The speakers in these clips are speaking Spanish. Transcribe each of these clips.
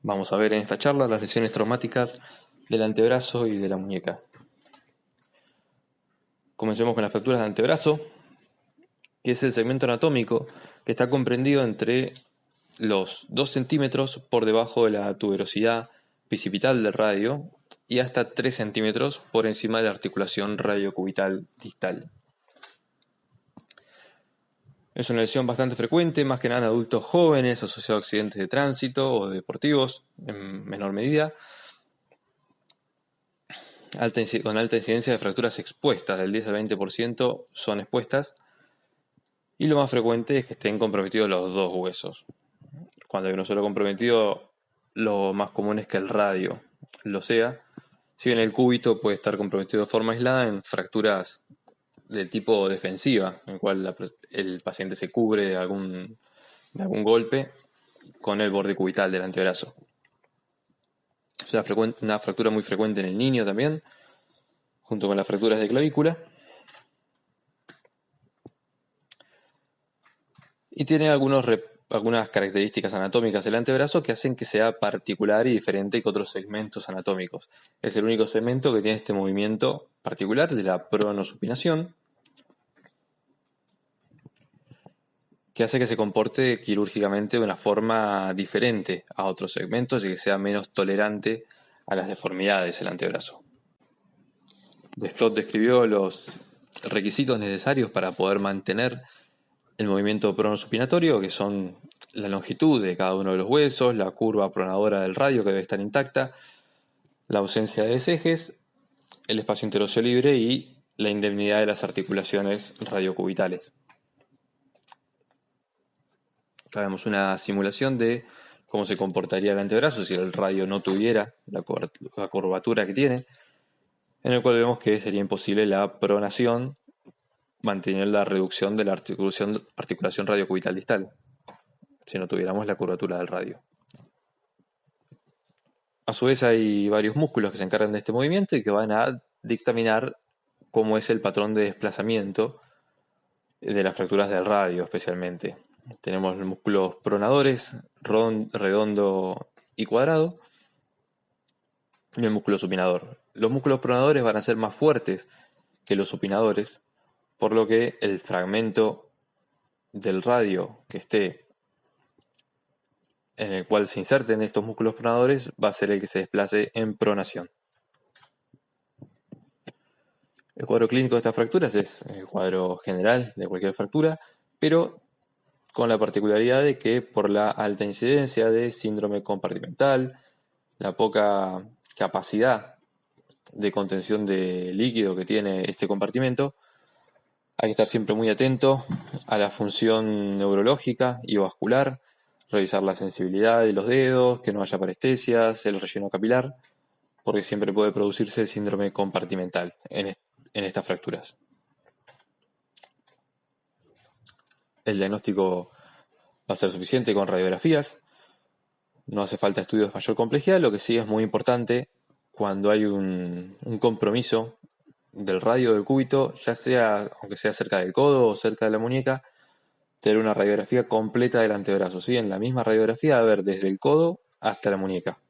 Vamos a ver en esta charla las lesiones traumáticas del antebrazo y de la muñeca. Comencemos con las fracturas de antebrazo, que es el segmento anatómico que está comprendido entre los 2 centímetros por debajo de la tuberosidad bicipital del radio y hasta 3 centímetros por encima de la articulación radiocubital distal. Es una lesión bastante frecuente, más que nada en adultos jóvenes asociados a accidentes de tránsito o deportivos en menor medida, con alta incidencia de fracturas expuestas, del 10 al 20% son expuestas, y lo más frecuente es que estén comprometidos los dos huesos. Cuando hay uno solo comprometido, lo más común es que el radio lo sea, si bien el cúbito puede estar comprometido de forma aislada en fracturas del tipo defensiva, en el cual el paciente se cubre de algún golpe con el borde cubital del antebrazo. Es una fractura muy frecuente en el niño también, junto con las fracturas de clavícula. Y tiene algunas características anatómicas del antebrazo que hacen que sea particular y diferente que otros segmentos anatómicos. Es el único segmento que tiene este movimiento particular de la pronosupinación, que hace que se comporte quirúrgicamente de una forma diferente a otros segmentos y que sea menos tolerante a las deformidades del antebrazo. Stott describió los requisitos necesarios para poder mantener el movimiento pronosupinatorio, que son la longitud de cada uno de los huesos, la curva pronadora del radio que debe estar intacta, la ausencia de desejes, el espacio interóseo libre y la indemnidad de las articulaciones radiocubitales. Acá vemos una simulación de cómo se comportaría el antebrazo si el radio no tuviera la curvatura que tiene, en el cual vemos que sería imposible la pronación manteniendo la reducción de la articulación radiocubital distal, si no tuviéramos la curvatura del radio. A su vez hay varios músculos que se encargan de este movimiento y que van a dictaminar cómo es el patrón de desplazamiento de las fracturas del radio especialmente. Tenemos los músculos pronadores, redondo y cuadrado, y el músculo supinador. Los músculos pronadores van a ser más fuertes que los supinadores, por lo que el fragmento del radio que esté en el cual se inserten estos músculos pronadores va a ser el que se desplace en pronación. El cuadro clínico de estas fracturas es el cuadro general de cualquier fractura, pero con la particularidad de que por la alta incidencia de síndrome compartimental, la poca capacidad de contención de líquido que tiene este compartimento, hay que estar siempre muy atento a la función neurológica y vascular, revisar la sensibilidad de los dedos, que no haya parestesias, el relleno capilar, porque siempre puede producirse el síndrome compartimental en estas fracturas. El diagnóstico va a ser suficiente con radiografías, no hace falta estudios de mayor complejidad, lo que sí es muy importante cuando hay un compromiso del radio del cúbito, ya sea, aunque sea cerca del codo o cerca de la muñeca, tener una radiografía completa del antebrazo, ¿sí? En la misma radiografía a ver desde el codo hasta la muñeca,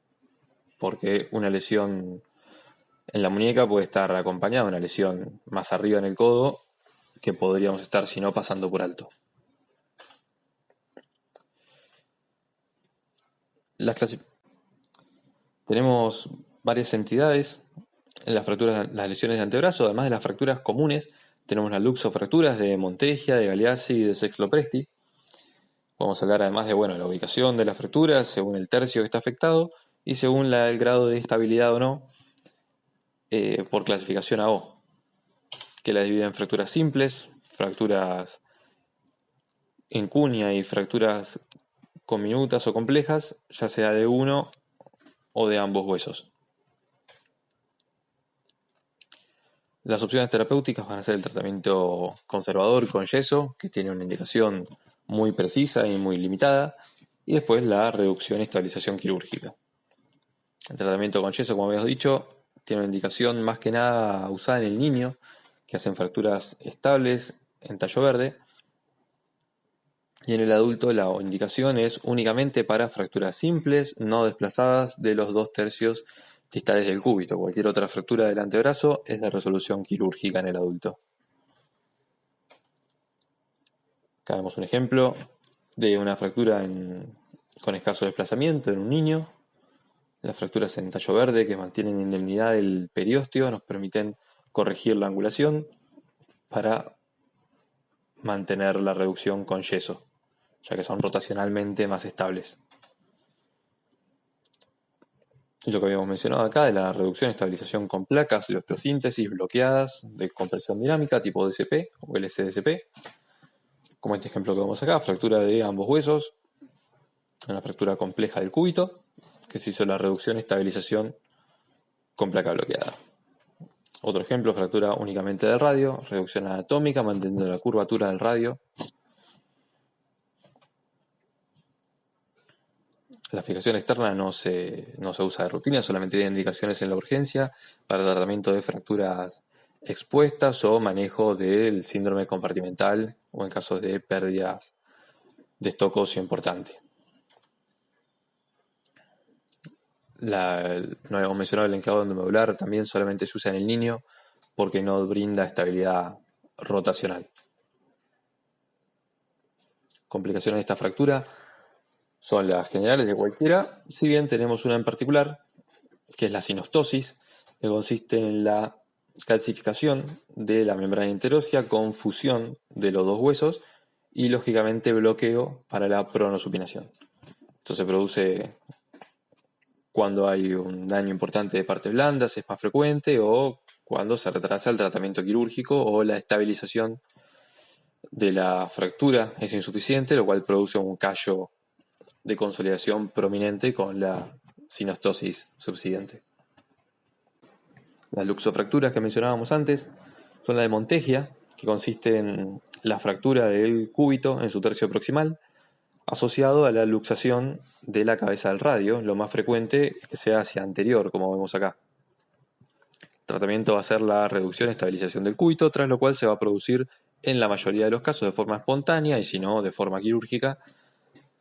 porque una lesión en la muñeca puede estar acompañada de una lesión más arriba en el codo que podríamos estar, si no, pasando por alto. Tenemos varias entidades en las lesiones de antebrazo, además de las fracturas comunes. Tenemos las luxofracturas de Monteggia, de Galeazzi y de Sexlopresti. Vamos a hablar además de la ubicación de la fractura según el tercio que está afectado y según el grado de estabilidad o no, por clasificación AO, que la divide en fracturas simples, fracturas en cuña y fracturas comminutas o complejas, ya sea de uno o de ambos huesos. Las opciones terapéuticas van a ser el tratamiento conservador con yeso, que tiene una indicación muy precisa y muy limitada, y después la reducción y estabilización quirúrgica. El tratamiento con yeso, como habíamos dicho, tiene una indicación más que nada usada en el niño, que hacen fracturas estables en tallo verde, Y en el adulto la indicación es únicamente para fracturas simples, no desplazadas de los 2/3 distales del cúbito. Cualquier otra fractura del antebrazo es de resolución quirúrgica en el adulto. Acá vemos un ejemplo de una fractura con escaso desplazamiento en un niño. Las fracturas en tallo verde que mantienen indemnidad del periósteo nos permiten corregir la angulación para mantener la reducción con yeso, ya que son rotacionalmente más estables. Y lo que habíamos mencionado acá de la reducción y estabilización con placas de osteosíntesis bloqueadas de compresión dinámica tipo DCP o LCDCP, como este ejemplo que vemos acá, fractura de ambos huesos, una fractura compleja del cúbito, que se hizo la reducción y estabilización con placa bloqueada. Otro ejemplo, fractura únicamente del radio, reducción anatómica manteniendo la curvatura del radio. La fijación externa no se usa de rutina, solamente tiene indicaciones en la urgencia para tratamiento de fracturas expuestas o manejo del síndrome compartimental o en casos de pérdidas de stock óseo importante. No habíamos mencionado el enclavado endomedular, también solamente se usa en el niño porque no brinda estabilidad rotacional. Complicaciones de esta fractura son las generales de cualquiera, si bien tenemos una en particular, que es la sinostosis, que consiste en la calcificación de la membrana interósea con fusión de los dos huesos y lógicamente bloqueo para la pronosupinación. Esto se produce cuando hay un daño importante de partes blandas, es más frecuente, o cuando se retrasa el tratamiento quirúrgico o la estabilización de la fractura es insuficiente, lo cual produce un callo de consolidación prominente con la sinostosis subsiguiente. Las luxofracturas que mencionábamos antes son la de Montegia, que consiste en la fractura del cúbito en su tercio proximal, asociado a la luxación de la cabeza del radio. Lo más frecuente es que sea hacia anterior, como vemos acá. El tratamiento va a ser la reducción y estabilización del cúbito, tras lo cual se va a producir en la mayoría de los casos de forma espontánea y si no de forma quirúrgica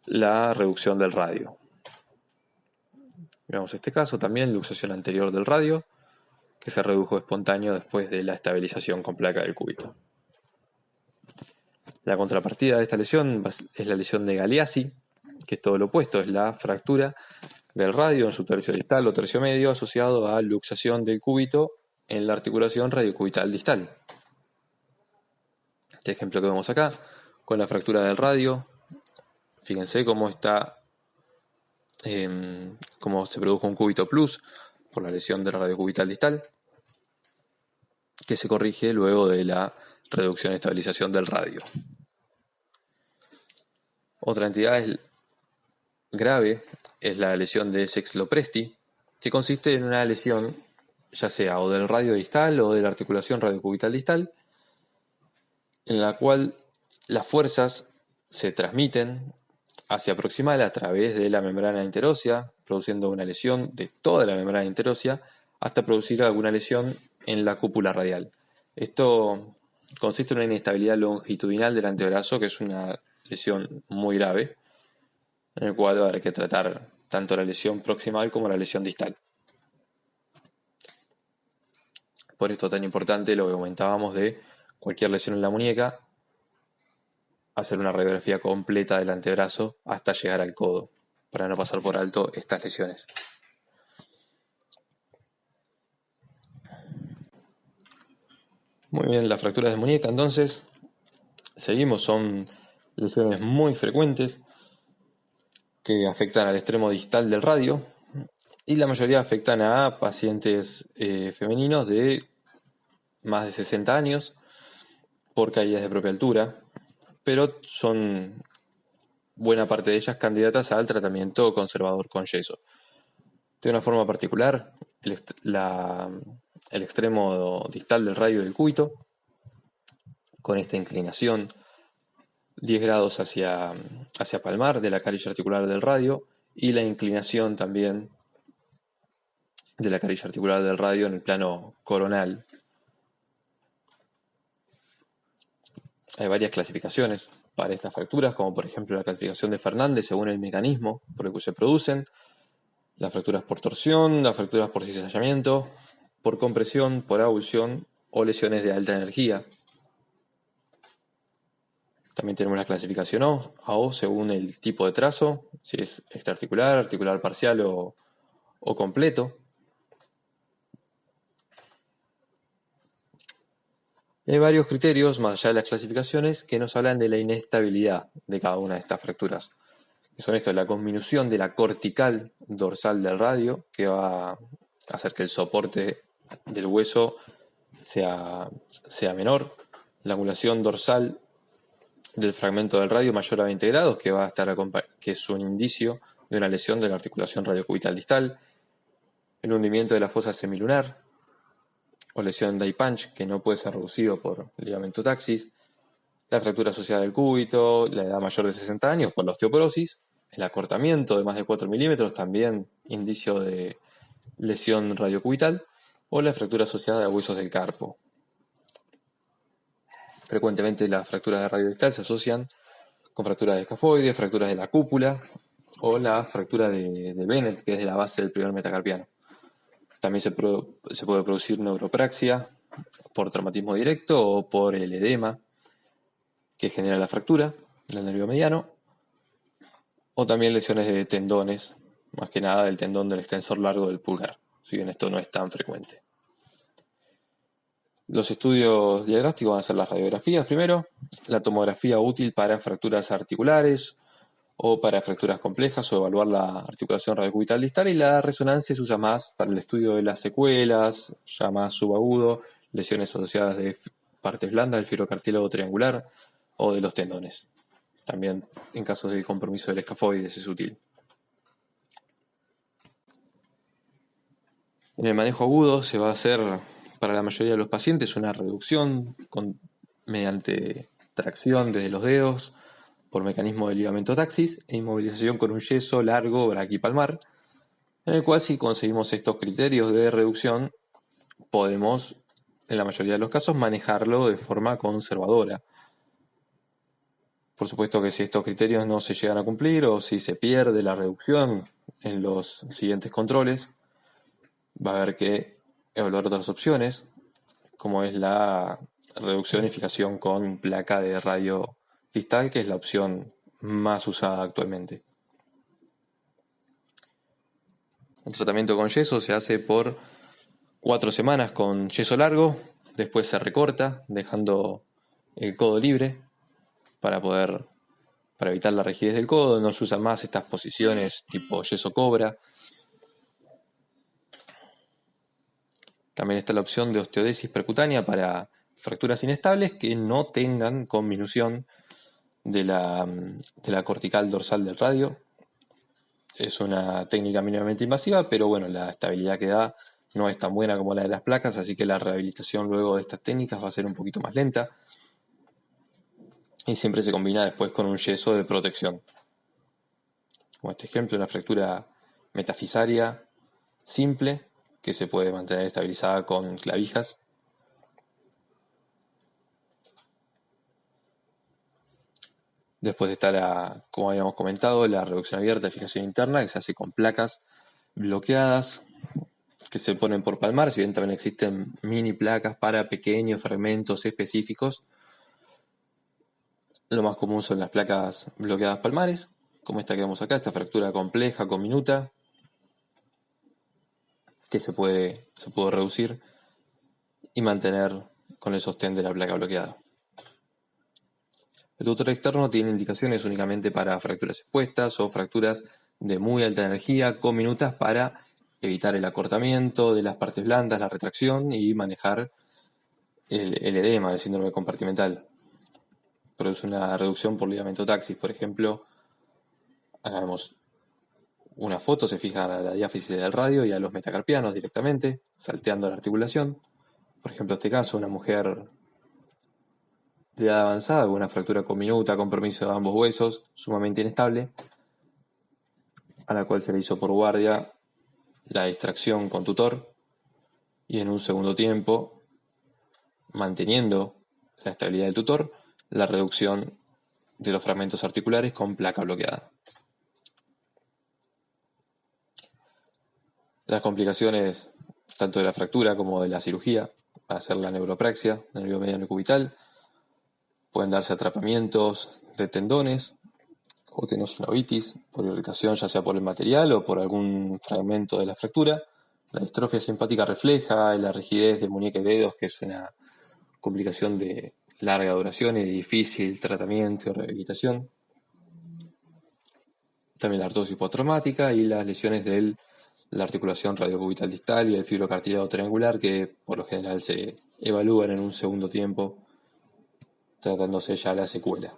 la reducción del radio. Veamos este caso también, luxación anterior del radio, que se redujo espontáneo después de la estabilización con placa del cúbito. La contrapartida de esta lesión es la lesión de Galeazzi, que es todo lo opuesto, es la fractura del radio en su tercio distal o tercio medio asociado a luxación del cúbito en la articulación radiocubital distal. Este ejemplo que vemos acá, con la fractura del radio, fíjense cómo cómo se produjo un cúbito plus por la lesión del radiocubital distal, que se corrige luego de la reducción y estabilización del radio. Otra entidad grave es la lesión de Sexlopresti, que consiste en una lesión ya sea o del radio distal o de la articulación radiocubital distal, en la cual las fuerzas se transmiten hacia proximal a través de la membrana interósea, produciendo una lesión de toda la membrana interósea hasta producir alguna lesión en la cúpula radial. Esto consiste en una inestabilidad longitudinal del antebrazo, que es una lesión muy grave, en el cual va a haber que tratar tanto la lesión proximal como la lesión distal. Por esto tan importante lo que comentábamos de cualquier lesión en la muñeca, hacer una radiografía completa del antebrazo hasta llegar al codo, para no pasar por alto estas lesiones. Muy bien, las fracturas de muñeca entonces, seguimos, son lesiones muy frecuentes que afectan al extremo distal del radio y la mayoría afectan a pacientes femeninos de más de 60 años por caídas de propia altura, pero son buena parte de ellas candidatas al tratamiento conservador con yeso. De una forma particular, el extremo distal del radio del cúbito, con esta inclinación 10 grados hacia palmar de la carilla articular del radio y la inclinación también de la carilla articular del radio en el plano coronal. Hay varias clasificaciones para estas fracturas, como por ejemplo la clasificación de Fernández según el mecanismo por el que se producen, las fracturas por torsión, las fracturas por cizallamiento, por compresión, por abulsión o lesiones de alta energía. También tenemos la clasificación AO según el tipo de trazo, si es extraarticular, articular parcial o completo. Hay varios criterios, más allá de las clasificaciones, que nos hablan de la inestabilidad de cada una de estas fracturas. Que son esto, la conminución de la cortical dorsal del radio, que va a hacer que el soporte del hueso sea menor, la angulación dorsal del fragmento del radio mayor a 20 grados, que va a estar que es un indicio de una lesión de la articulación radiocubital distal, el hundimiento de la fosa semilunar o lesión die punch, que no puede ser reducido por ligamento taxis, la fractura asociada del cúbito, la edad mayor de 60 años por la osteoporosis, el acortamiento de más de 4 milímetros, también indicio de lesión radiocubital, o la fractura asociada a huesos del carpo. Frecuentemente las fracturas de radio distal se asocian con fracturas de escafoides, fracturas de la cúpula o la fractura de Bennett, que es de la base del primer metacarpiano. También se puede producir neuropraxia por traumatismo directo o por el edema que genera la fractura del nervio mediano, o también lesiones de tendones, más que nada del tendón del extensor largo del pulgar, si bien esto no es tan frecuente. Los estudios diagnósticos van a ser las radiografías primero, la tomografía útil para fracturas articulares o para fracturas complejas o evaluar la articulación radiocubital distal, y la resonancia se usa más para el estudio de las secuelas, ya más subagudo, lesiones asociadas de partes blandas del fibrocartílago triangular o de los tendones. También en casos de compromiso del escafoides es útil. En el manejo agudo se va a hacer para la mayoría de los pacientes una reducción mediante tracción desde los dedos por mecanismo de ligamento taxis e inmovilización con un yeso largo braquipalmar, en el cual, si conseguimos estos criterios de reducción, podemos, en la mayoría de los casos, manejarlo de forma conservadora. Por supuesto que si estos criterios no se llegan a cumplir o si se pierde la reducción en los siguientes controles, va a haber que evaluar otras opciones, como es la reducción y fijación con placa de radio distal, que es la opción más usada actualmente. El tratamiento con yeso se hace por 4 semanas con yeso largo, después se recorta dejando el codo libre para evitar la rigidez del codo. No se usan más estas posiciones tipo yeso cobra. También está la opción de osteodesis percutánea para fracturas inestables que no tengan conminución de la cortical dorsal del radio. Es una técnica mínimamente invasiva, pero bueno, la estabilidad que da no es tan buena como la de las placas, así que la rehabilitación luego de estas técnicas va a ser un poquito más lenta. Y siempre se combina después con un yeso de protección. Como este ejemplo, una fractura metafisaria simple que se puede mantener estabilizada con clavijas. Después está como habíamos comentado, la reducción abierta de fijación interna, que se hace con placas bloqueadas que se ponen por palmar, si bien también existen mini placas para pequeños fragmentos específicos. Lo más común son las placas bloqueadas palmares, como esta que vemos acá, esta fractura compleja con minuta, que se puede reducir y mantener con el sostén de la placa bloqueada. El tutor externo tiene indicaciones únicamente para fracturas expuestas o fracturas de muy alta energía con minutas para evitar el acortamiento de las partes blandas, la retracción y manejar el edema, el síndrome compartimental. Produce una reducción por ligamento taxis, por ejemplo. Acá vemos una foto, se fijan a la diáfisis del radio y a los metacarpianos directamente, salteando la articulación. Por ejemplo, en este caso, una mujer de edad avanzada con una fractura conminuta, compromiso de ambos huesos, sumamente inestable, a la cual se le hizo por guardia la distracción con tutor y en un segundo tiempo, manteniendo la estabilidad del tutor, la reducción de los fragmentos articulares con placa bloqueada. Las complicaciones tanto de la fractura como de la cirugía para hacer la neuropraxia, nervio mediano cubital, pueden darse atrapamientos de tendones o tenosinovitis por irritación ya sea por el material o por algún fragmento de la fractura, la distrofia simpática refleja y la rigidez de muñeca y dedos, que es una complicación de larga duración y de difícil tratamiento y rehabilitación. También la artrosis postraumática y las lesiones de la articulación radiocubital distal y el fibrocartílago triangular, que por lo general se evalúan en un segundo tiempo, tratándose ya la secuela.